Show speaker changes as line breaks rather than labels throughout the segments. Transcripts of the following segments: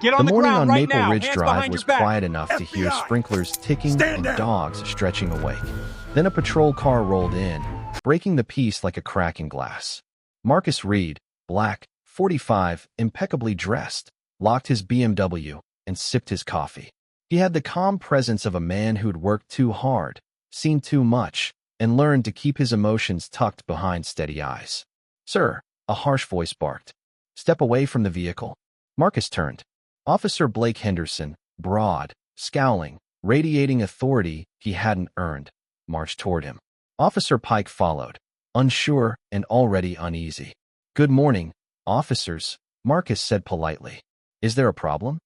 Get
The
on the
morning
ground
on
right
Maple
now.
Ridge
Hands
Drive
behind
was
your back.
quiet enough to hear
FBI.
sprinklers ticking
Stand
and
down.
dogs stretching awake. Then a patrol car rolled in, breaking the peace like a crack in glass. Marcus Reed, black, 45, impeccably dressed, locked his BMW and sipped his coffee. He had the calm presence of a man who'd worked too hard, seen too much, and learned to keep his emotions tucked behind steady eyes. "Sir," a harsh voice barked. "Step away from the vehicle." Marcus turned. Officer Blake Henderson, broad, scowling, radiating authority he hadn't earned, marched toward him. Officer Pike followed, unsure and already uneasy. "Good morning, officers," Marcus said politely. "Is there a problem?"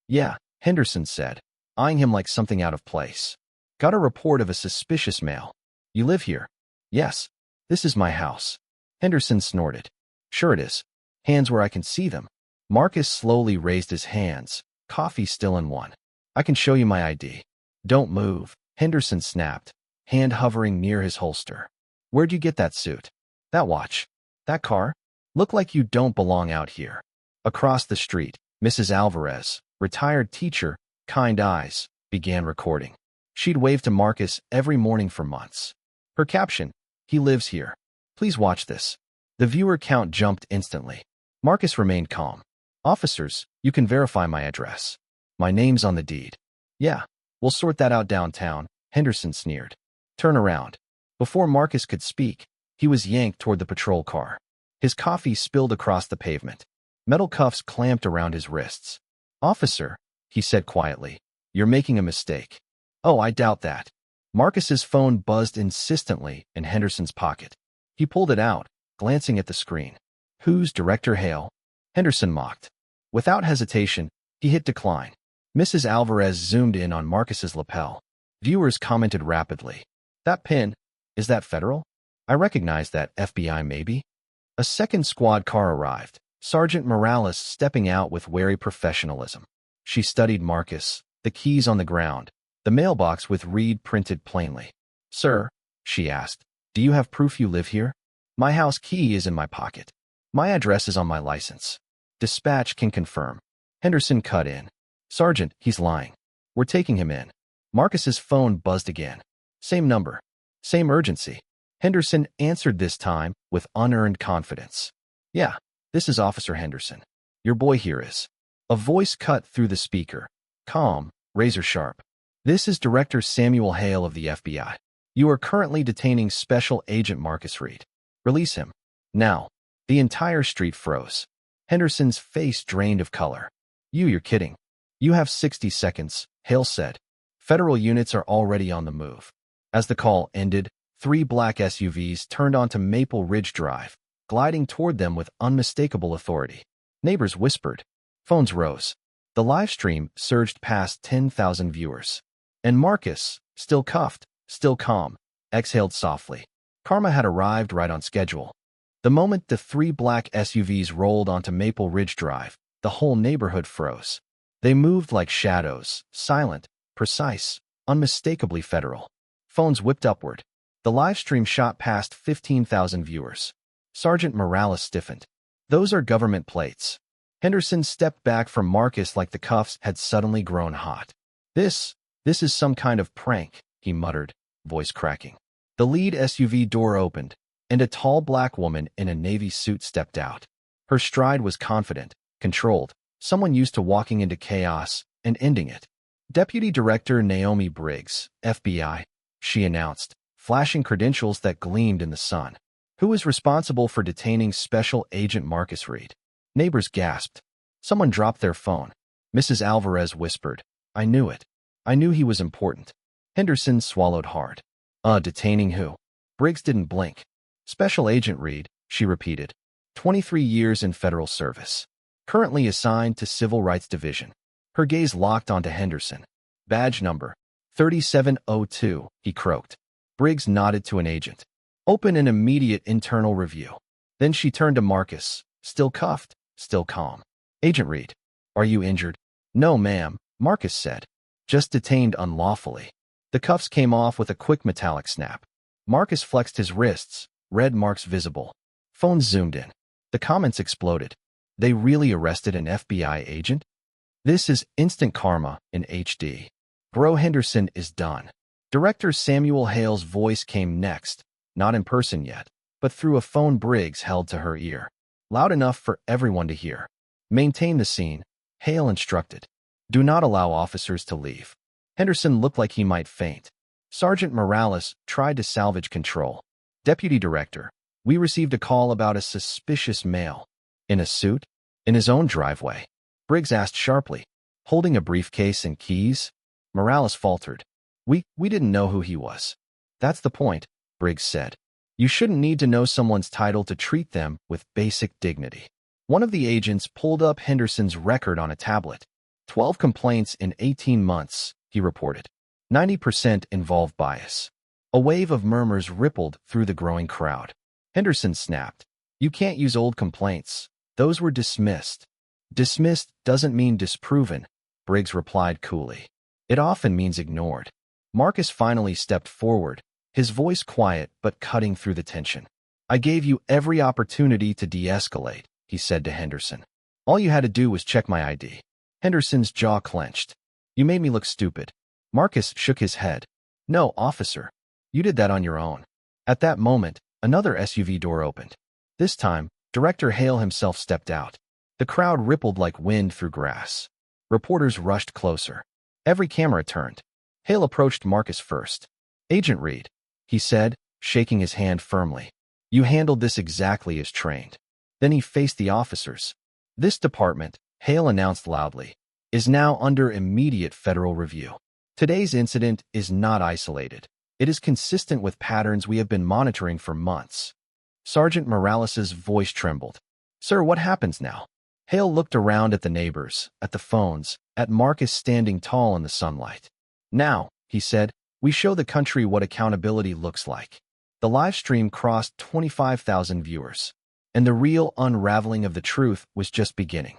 "Yeah," Henderson said, eyeing him like something out of place. "Got a report of a suspicious male. You live here?" "Yes. This is my house." Henderson snorted. "Sure it is. Hands where I can see them." Marcus slowly raised his hands, coffee still in one. "I can show you my ID." "Don't move," Henderson snapped, hand hovering near his holster. "Where'd you get that suit? That watch? That car? Look like you don't belong out here." Across the street, Mrs. Alvarez, retired teacher, kind eyes, began recording. She'd waved to Marcus every morning for months. Her caption, "He lives here. Please watch this." The viewer count jumped instantly. Marcus remained calm. "Officers, you can verify my address. My name's on the deed." "Yeah, we'll sort that out downtown," Henderson sneered. "Turn around." Before Marcus could speak, he was yanked toward the patrol car. His coffee spilled across the pavement. Metal cuffs clamped around his wrists. "Officer," he said quietly, "you're making a mistake." "Oh, I doubt that." Marcus's phone buzzed insistently in Henderson's pocket. He pulled it out, glancing at the screen. "Who's Director Hale?" Henderson mocked. Without hesitation, he hit decline. Mrs. Alvarez zoomed in on Marcus's lapel. Viewers commented rapidly. "That pin, is that federal? I recognize that, FBI maybe?" A second squad car arrived, Sergeant Morales stepping out with wary professionalism. She studied Marcus, the keys on the ground, the mailbox with Reed printed plainly. "Sir," she asked, "do you have proof you live here?" "My house key is in my pocket. My address is on my license. Dispatch can confirm." Henderson cut in. "Sergeant, he's lying. We're taking him in." Marcus's phone buzzed again. Same number. Same urgency. Henderson answered this time with unearned confidence. "Yeah, this is Officer Henderson. Your boy here is." A voice cut through the speaker. Calm, razor sharp. "This is Director Samuel Hale of the FBI. You are currently detaining Special Agent Marcus Reed. Release him. Now." The entire street froze. Henderson's face drained of color. You're kidding. "You have 60 seconds, Hale said. "Federal units are already on the move." As the call ended, 3 black SUVs turned onto Maple Ridge Drive, gliding toward them with unmistakable authority. Neighbors whispered. Phones rose. The live stream surged past 10,000 viewers. And Marcus, still cuffed, still calm, exhaled softly. Karma had arrived right on schedule. The moment the 3 black SUVs rolled onto Maple Ridge Drive, the whole neighborhood froze. They moved like shadows, silent, precise, unmistakably federal. Phones whipped upward. The live stream shot past 15,000 viewers. Sergeant Morales stiffened. "Those are government plates." Henderson stepped back from Marcus like the cuffs had suddenly grown hot. This is some kind of prank," he muttered, voice cracking. The lead SUV door opened, and a tall black woman in a navy suit stepped out. Her stride was confident, controlled, someone used to walking into chaos and ending it. "Deputy Director Naomi Briggs, FBI," she announced, flashing credentials that gleamed in the sun. "Who is responsible for detaining Special Agent Marcus Reed?" Neighbors gasped. Someone dropped their phone. Mrs. Alvarez whispered, "I knew it. I knew he was important." Henderson swallowed hard. Detaining who?" Briggs didn't blink. "Special Agent Reed," she repeated. 23 years in federal service. Currently assigned to Civil Rights Division. Her gaze locked onto Henderson. "Badge number 3702, he croaked. Briggs nodded to an agent. "Open an immediate internal review." Then she turned to Marcus, still cuffed, still calm. "Agent Reed, are you injured?" "No, ma'am," Marcus said. "Just detained unlawfully." The cuffs came off with a quick metallic snap. Marcus flexed his wrists, red marks visible. Phones zoomed in. The comments exploded. They really arrested an FBI agent? This is instant karma in HD. Bro Henderson is done. Director Samuel Hale's voice came next, not in person yet, but through a phone Briggs held to her ear. Loud enough for everyone to hear. Maintain the scene, Hale instructed. Do not allow officers to leave. Henderson looked like he might faint. Sergeant Morales tried to salvage control. Deputy Director, we received a call about a suspicious male. In a suit? In his own driveway? Briggs asked sharply. Holding a briefcase and keys? Morales faltered. We didn't know who he was. That's the point, Briggs said. You shouldn't need to know someone's title to treat them with basic dignity. One of the agents pulled up Henderson's record on a tablet. 12 complaints in 18 months, he reported. 90% involved bias. A wave of murmurs rippled through the growing crowd. Henderson snapped. You can't use old complaints. Those were dismissed. Dismissed doesn't mean disproven, Briggs replied coolly. It often means ignored. Marcus finally stepped forward, his voice quiet but cutting through the tension. I gave you every opportunity to de-escalate, he said to Henderson. All you had to do was check my ID. Henderson's jaw clenched. You made me look stupid. Marcus shook his head. No, officer. You did that on your own. At that moment, another SUV door opened. This time, Director Hale himself stepped out. The crowd rippled like wind through grass. Reporters rushed closer. Every camera turned. Hale approached Marcus first. Agent Reed, he said, shaking his hand firmly. You handled this exactly as trained. Then he faced the officers. This department, Hale announced loudly, is now under immediate federal review. Today's incident is not isolated. It is consistent with patterns we have been monitoring for months. Sergeant Morales's voice trembled. Sir, what happens now? Hale looked around at the neighbors, at the phones, at Marcus standing tall in the sunlight. Now, he said, we show the country what accountability looks like. The live stream crossed 25,000 viewers, and the real unraveling of the truth was just beginning.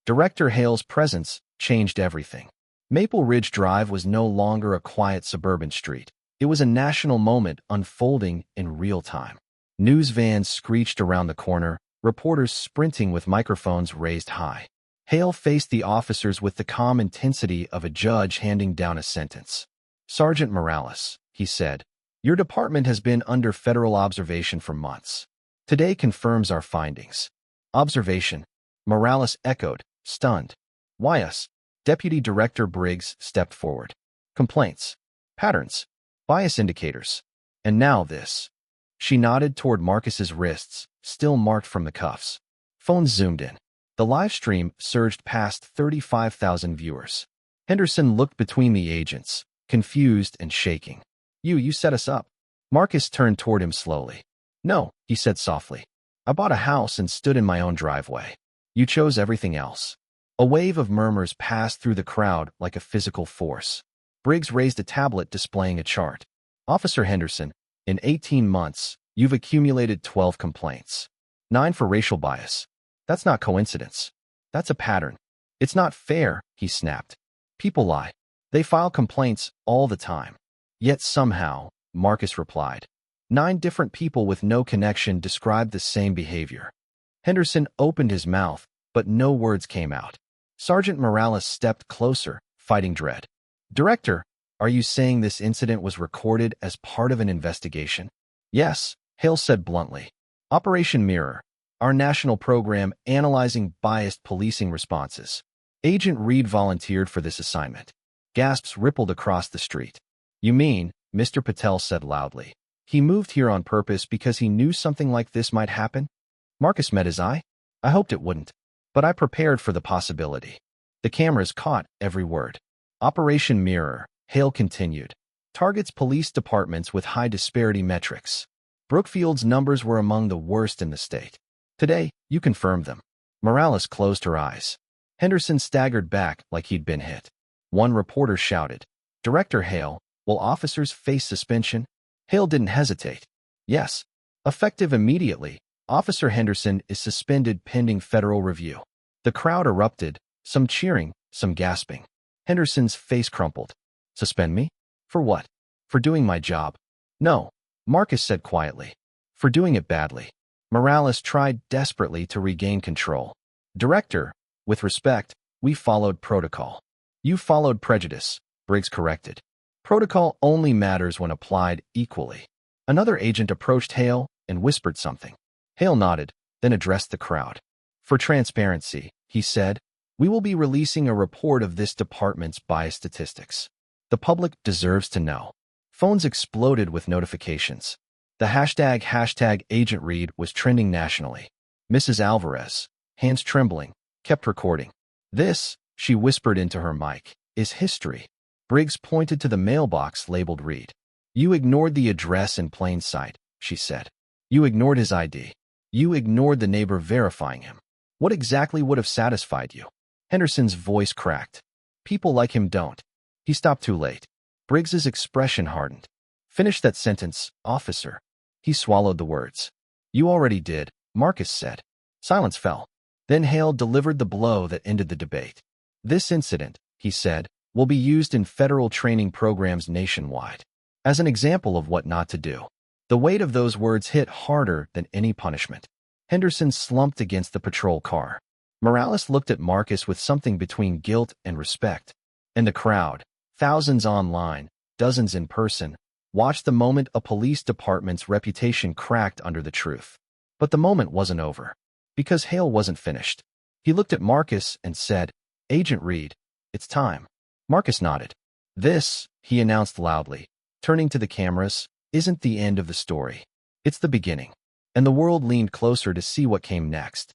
Director Hale's presence changed everything. Maple Ridge Drive was no longer a quiet suburban street. It was a national moment unfolding in real time. News vans screeched around the corner, reporters sprinting with microphones raised high. Hale faced the officers with the calm intensity of a judge handing down a sentence. Sergeant Morales, he said, your department has been under federal observation for months. Today confirms our findings. Observation, Morales echoed, stunned. Why us? Deputy Director Briggs stepped forward. Complaints. Patterns. Bias indicators. And now this. She nodded toward Marcus's wrists, still marked from the cuffs. Phones zoomed in. The live stream surged past 35,000 viewers. Henderson looked between the agents, confused and shaking. You set us up. Marcus turned toward him slowly. No, he said softly. I bought a house and stood in my own driveway. You chose everything else. A wave of murmurs passed through the crowd like a physical force. Briggs raised a tablet displaying a chart. Officer Henderson, in 18 months, you've accumulated 12 complaints. 9 for racial bias. That's not coincidence. That's a pattern. It's not fair, he snapped. People lie. They file complaints all the time. Yet somehow, Marcus replied, 9 different people with no connection described the same behavior. Henderson opened his mouth, but no words came out. Sergeant Morales stepped closer, fighting dread. Director, are you saying this incident was recorded as part of an investigation? Yes, Hale said bluntly. Operation Mirror, our national program analyzing biased policing responses. Agent Reed volunteered for this assignment. Gasps rippled across the street. You mean, Mr. Patel said loudly. He moved here on purpose because he knew something like this might happen? Marcus met his eye. I hoped it wouldn't, but I prepared for the possibility. The cameras caught every word. Operation Mirror, Hale continued, targets police departments with high disparity metrics. Brookfield's numbers were among the worst in the state. Today, you confirmed them. Morales closed her eyes. Henderson staggered back like he'd been hit. One reporter shouted, Director Hale, will officers face suspension? Hale didn't hesitate. Yes. Effective immediately, Officer Henderson is suspended pending federal review. The crowd erupted, some cheering, some gasping. Henderson's face crumpled. Suspend me? For what? For doing my job. No, Marcus said quietly. For doing it badly. Morales tried desperately to regain control. Director, with respect, We followed protocol. You followed prejudice, Briggs corrected. Protocol only matters when applied equally. Another agent approached Hale and whispered something. Hale nodded, then addressed the crowd. For transparency, he said, we will be releasing a report of this department's bias statistics. The public deserves to know. Phones exploded with notifications. The hashtag Agent Reed was trending nationally. Mrs. Alvarez, hands trembling, kept recording. This, she whispered into her mic, is history. Briggs pointed to the mailbox labeled Reed. You ignored the address in plain sight, she said. You ignored his ID. You ignored the neighbor verifying him. What exactly would have satisfied you? Henderson's voice cracked. People like him don't. He stopped too late. Briggs's expression hardened. Finish that sentence, officer. He swallowed the words. You already did, Marcus said. Silence fell. Then Hale delivered the blow that ended the debate. This incident, he said, will be used in federal training programs nationwide as an example of what not to do. The weight of those words hit harder than any punishment. Henderson slumped against the patrol car. Morales looked at Marcus with something between guilt and respect. And the crowd, thousands online, dozens in person, watched the moment a police department's reputation cracked under the truth. But the moment wasn't over. Because Hale wasn't finished. He looked at Marcus and said, Agent Reed, it's time. Marcus nodded. This, he announced loudly, turning to the cameras, isn't the end of the story. It's the beginning. And the world leaned closer to see what came next.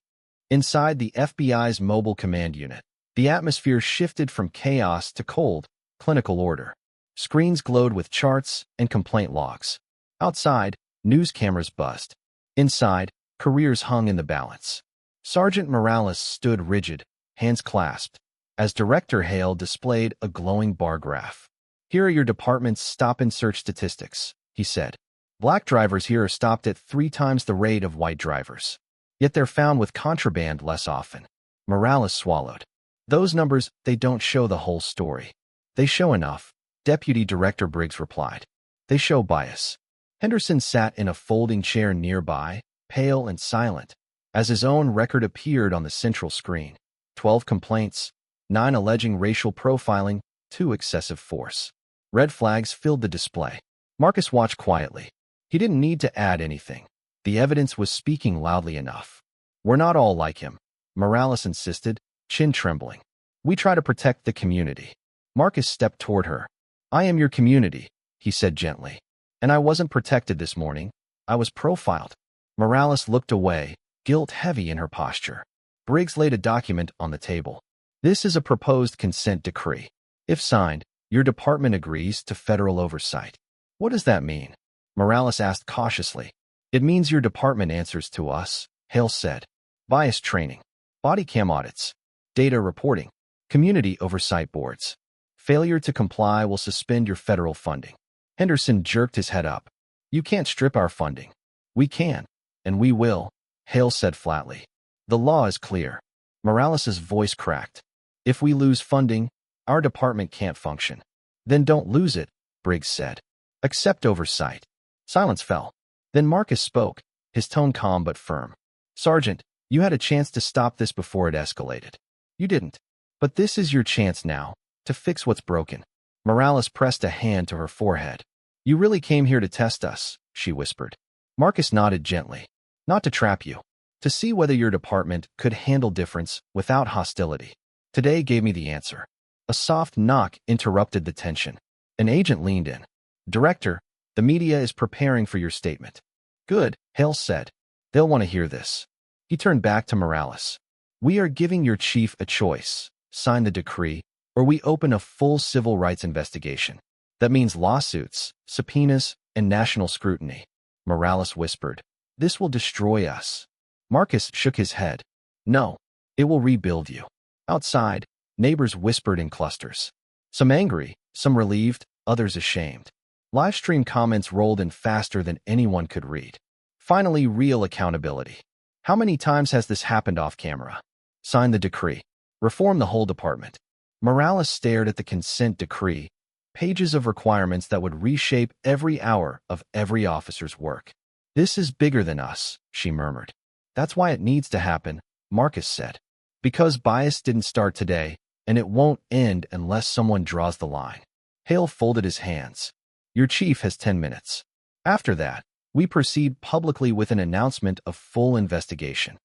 Inside the FBI's mobile command unit, the atmosphere shifted from chaos to cold, clinical order. Screens glowed with charts and complaint logs. Outside, news cameras buzzed. Inside, careers hung in the balance. Sergeant Morales stood rigid, hands clasped, as Director Hale displayed a glowing bar graph. Here are your department's stop-and-search statistics, he said. Black drivers here are stopped at 3 times the rate of white drivers. Yet they're found with contraband less often. Morales swallowed. Those numbers, they don't show the whole story. They show enough, Deputy Director Briggs replied. They show bias. Henderson sat in a folding chair nearby, pale and silent, as his own record appeared on the central screen. 12 complaints, 9 alleging racial profiling, 2 excessive force. Red flags filled the display. Marcus watched quietly. He didn't need to add anything. The evidence was speaking loudly enough. We're not all like him, Morales insisted, chin trembling. We try to protect the community. Marcus stepped toward her. I am your community, he said gently. And I wasn't protected this morning. I was profiled. Morales looked away, guilt heavy in her posture. Briggs laid a document on the table. This is a proposed consent decree. If signed, your department agrees to federal oversight. What does that mean? Morales asked cautiously. It means your department answers to us, Hale said. Bias training, body cam audits, data reporting, community oversight boards. Failure to comply will suspend your federal funding. Henderson jerked his head up. You can't strip our funding. We can, and we will, Hale said flatly. The law is clear. Morales' voice cracked. If we lose funding, our department can't function. Then don't lose it, Briggs said. Accept oversight. Silence fell. Then Marcus spoke, his tone calm but firm. Sergeant, you had a chance to stop this before it escalated. You didn't. But this is your chance now, to fix what's broken. Morales pressed a hand to her forehead. You really came here to test us, she whispered. Marcus nodded gently. Not to trap you. To see whether your department could handle difference without hostility. Today gave me the answer. A soft knock interrupted the tension. An agent leaned in. Director, the media is preparing for your statement. Good, Hale said. They'll want to hear this. He turned back to Morales. We are giving your chief a choice. Sign the decree, or we open a full civil rights investigation. That means lawsuits, subpoenas, and national scrutiny. Morales whispered. This will destroy us. Marcus shook his head. No, it will rebuild you. Outside, neighbors whispered in clusters. Some angry, some relieved, others ashamed. Livestream comments rolled in faster than anyone could read. Finally, real accountability. How many times has this happened off camera? Sign the decree. Reform the whole department. Morales stared at the consent decree, pages of requirements that would reshape every hour of every officer's work. This is bigger than us, she murmured. That's why it needs to happen, Marcus said. Because bias didn't start today, and it won't end unless someone draws the line. Hale folded his hands. Your chief has 10 minutes. After that, we proceed publicly with an announcement of full investigation.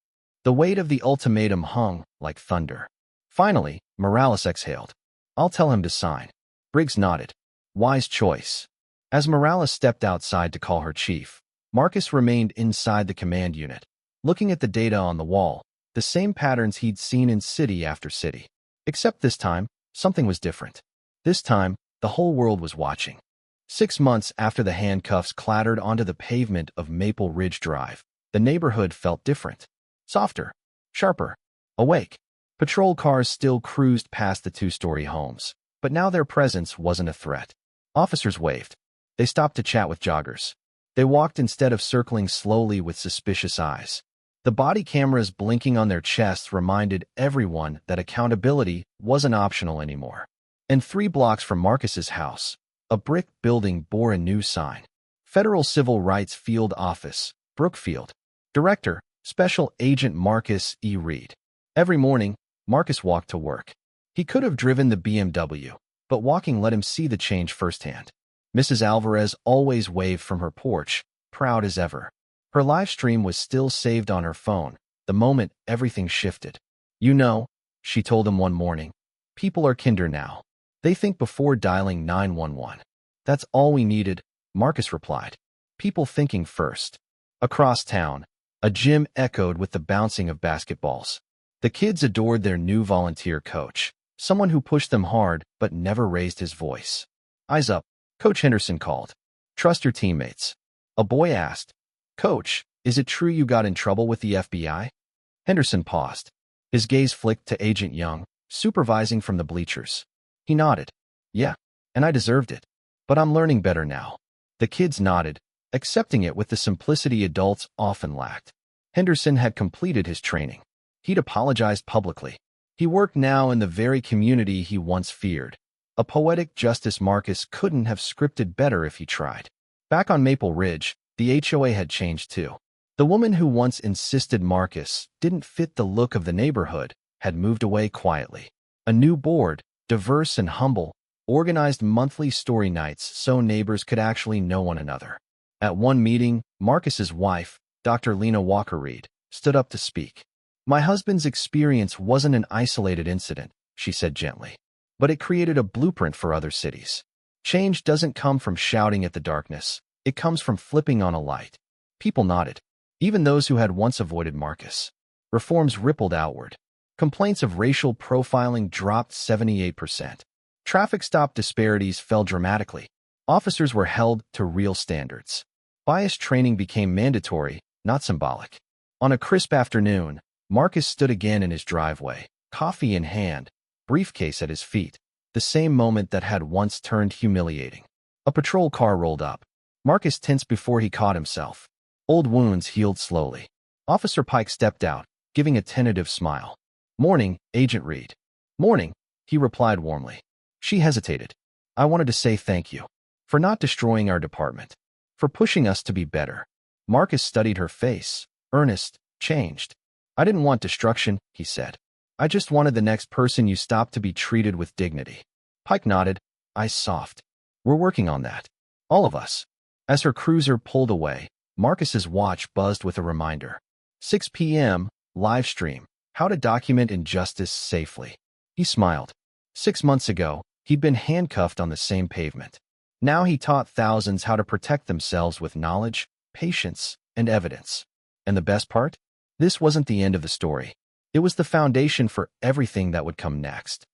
The weight of the ultimatum hung like thunder. Finally, Morales exhaled. I'll tell him to sign. Briggs nodded. Wise choice. As Morales stepped outside to call her chief, Marcus remained inside the command unit, looking at the data on the wall, the same patterns he'd seen in city after city. Except this time, something was different. This time, the whole world was watching. 6 months after the handcuffs clattered onto the pavement of Maple Ridge Drive, the neighborhood felt different. Softer, sharper, awake. Patrol cars still cruised past the two-story homes, but now their presence wasn't a threat. Officers waved. They stopped to chat with joggers. They walked instead of circling slowly with suspicious eyes. The body cameras blinking on their chests reminded everyone that accountability wasn't optional anymore. And 3 blocks from Marcus's house, a brick building bore a new sign. Federal Civil Rights Field Office, Brookfield. Director, Special Agent Marcus E. Reed. Every morning, Marcus walked to work. He could have driven the BMW, but walking let him see the change firsthand. Mrs. Alvarez always waved from her porch, proud as ever. Her live stream was still saved on her phone, the moment everything shifted. You know, she told him one morning, people are kinder now. They think before dialing 911. That's all we needed, Marcus replied. People thinking first. Across town, a gym echoed with the bouncing of basketballs. The kids adored their new volunteer coach, someone who pushed them hard but never raised his voice. Eyes up, Coach Henderson called. Trust your teammates. A boy asked, Coach, is it true you got in trouble with the FBI? Henderson paused. His gaze flicked to Agent Young, supervising from the bleachers. He nodded. Yeah, and I deserved it. But I'm learning better now. The kids nodded, accepting it with the simplicity adults often lacked. Henderson had completed his training. He'd apologized publicly. He worked now in the very community he once feared. A poetic justice Marcus couldn't have scripted better if he tried. Back on Maple Ridge, the HOA had changed too. The woman who once insisted Marcus didn't fit the look of the neighborhood had moved away quietly. A new board, diverse and humble, organized monthly story nights so neighbors could actually know one another. At one meeting, Marcus's wife, Dr. Lena Walker Reed, stood up to speak. My husband's experience wasn't an isolated incident, she said gently. But it created a blueprint for other cities. Change doesn't come from shouting at the darkness. It comes from flipping on a light. People nodded, even those who had once avoided Marcus. Reforms rippled outward. Complaints of racial profiling dropped 78%. Traffic stop disparities fell dramatically. Officers were held to real standards. Bias training became mandatory, not symbolic. On a crisp afternoon, Marcus stood again in his driveway, coffee in hand, briefcase at his feet, the same moment that had once turned humiliating. A patrol car rolled up. Marcus tensed before he caught himself. Old wounds healed slowly. Officer Pike stepped out, giving a tentative smile. Morning, Agent Reed. Morning, he replied warmly. She hesitated. I wanted to say thank you. For not destroying our department. For pushing us to be better. Marcus studied her face, earnest, changed. I didn't want destruction, he said. I just wanted the next person you stopped to be treated with dignity. Pike nodded, eyes soft. We're working on that. All of us. As her cruiser pulled away, Marcus's watch buzzed with a reminder. 6 p.m., live stream, how to document injustice safely. He smiled. 6 months ago, he'd been handcuffed on the same pavement. Now he taught thousands how to protect themselves with knowledge, patience, and evidence. And the best part? This wasn't the end of the story. It was the foundation for everything that would come next.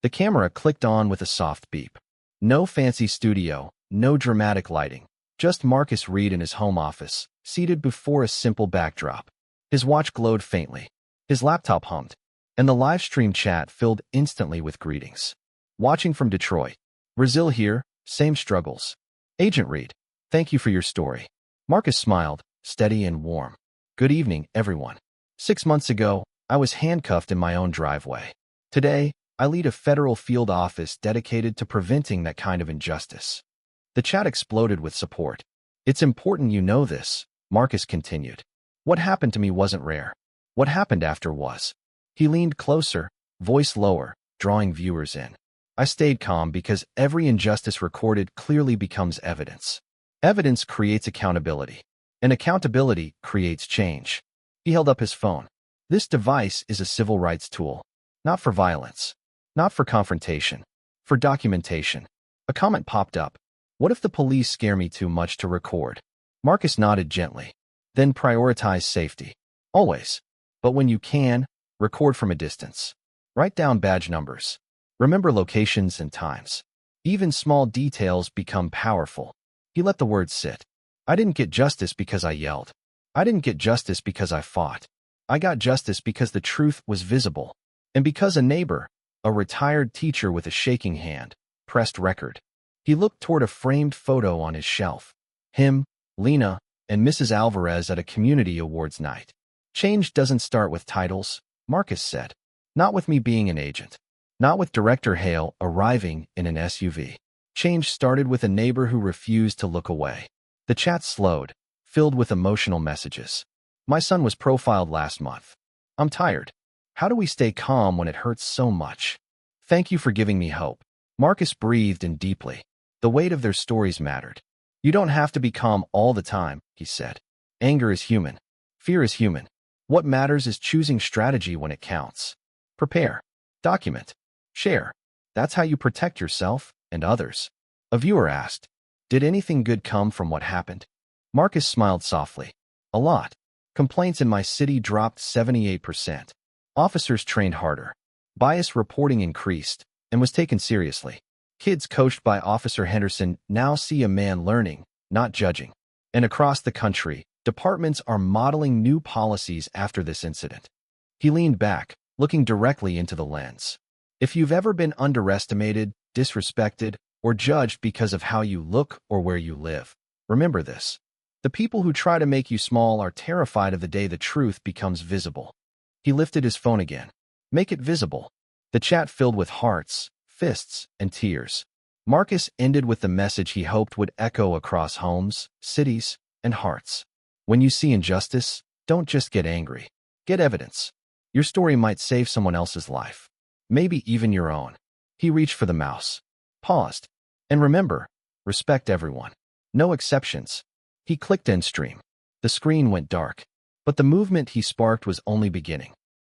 The camera clicked on with a soft beep. No fancy studio, no dramatic lighting, just Marcus Reed in his home office, seated before a simple backdrop. His watch glowed faintly. His laptop hummed, and the live stream chat filled instantly with greetings. Watching from Detroit. Brazil here, same struggles. Agent Reed, thank you for your story. Marcus smiled, steady and warm. Good evening, everyone. 6 months ago, I was handcuffed in my own driveway. Today, I lead a federal field office dedicated to preventing that kind of injustice. The chat exploded with support. It's important you know this, Marcus continued. What happened to me wasn't rare. What happened after was. He leaned closer, voice lower, drawing viewers in. I stayed calm because every injustice recorded clearly becomes evidence. Evidence creates accountability, and accountability creates change. He held up his phone. This device is a civil rights tool, not for violence, not for confrontation, for documentation. A comment popped up. What if the police scare me too much to record? Marcus nodded gently. Then prioritize safety. Always. But when you can, record from a distance. Write down badge numbers. Remember locations and times. Even small details become powerful. He let the words sit. I didn't get justice because I yelled. I didn't get justice because I fought. I got justice because the truth was visible. And because a neighbor, a retired teacher with a shaking hand, pressed record. He looked toward a framed photo on his shelf. Him, Lena, and Mrs. Alvarez at a community awards night. Change doesn't start with titles, Marcus said. Not with me being an agent. Not with Director Hale arriving in an SUV. Change started with a neighbor who refused to look away. The chat slowed, filled with emotional messages. My son was profiled last month. I'm tired. How do we stay calm when it hurts so much? Thank you for giving me hope. Marcus breathed in deeply. The weight of their stories mattered. You don't have to be calm all the time, he said. Anger is human. Fear is human. What matters is choosing strategy when it counts. Prepare. Document. Share. That's how you protect yourself and others. A viewer asked, did anything good come from what happened? Marcus smiled softly. A lot. Complaints in my city dropped 78%. Officers trained harder. Bias reporting increased and was taken seriously. Kids coached by Officer Henderson now see a man learning, not judging. And across the country, departments are modeling new policies after this incident. He leaned back, looking directly into the lens. If you've ever been underestimated, disrespected, or judged because of how you look or where you live, remember this. The people who try to make you small are terrified of the day the truth becomes visible. He lifted his phone again. Make it visible. The chat filled with hearts, fists, and tears. Marcus ended with the message he hoped would echo across homes, cities, and hearts. When you see injustice, don't just get angry. Get evidence. Your story might save someone else's life. Maybe even your own. He reached for the mouse. Paused. And remember, respect everyone. No exceptions. He clicked end stream. The screen went dark. But the movement he sparked was only beginning.